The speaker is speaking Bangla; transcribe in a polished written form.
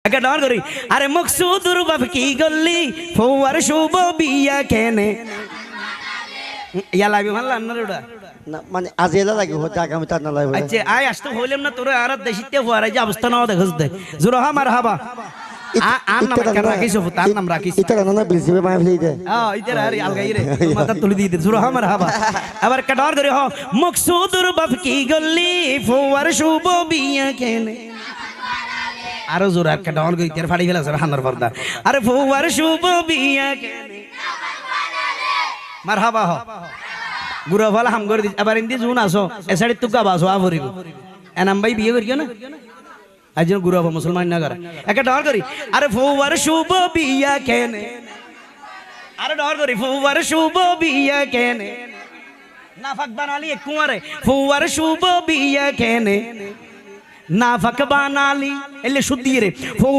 একটা ডর করি আরে মকসুদুর বাপ কি গল্লি ফৌয়ার শুভ বিয়া কেনে ইয়া লাগবে ভালো না ওটা না মানে আজ এলা লাগে হতে আগামী তার না লাগবে আচ্ছা আয় আসতে হইলাম না তোর আর দেশিতে হওয়ার যে অবস্থা নাও দেখছ দে জুরহা মারহাবা আর নাম রাখিস তার নাম রাখিস এটা না বিলসিবে মাই ফেলে দে ইতার আর আলগাই রে মাথা তুলি দিয়ে দে জুরহা মারহাবা আবার একটা ডর করি হ মকসুদুর বাপ কি গল্লি ফৌয়ার শুভ বিয়া কেনে আরো জোর আর একটা ডর করি তের ফাড়ি ফেলাছ হানার পর্দা আরে ফৌয়ার শুভ বিয়া কেনে মারহাবা হ গুরা ভালা হাম করে দি আবার ইন্দি জুন আসো এ সাইড তুকা বাসো আভরিব এনাম ভাই বিয়ে করিও না আজ গুরা মুসলমান না করে একটা ডর করি আরে ফৌয়ার শুভ বিয়া কেনে আরে ডর করি ফৌয়ার শুভ বিয়া কেনে নাফাক বানালি এক কুমারে ফৌয়ার শুভ বিয়া কেনে নাফাক বানালি এলে শুদ্ধি রে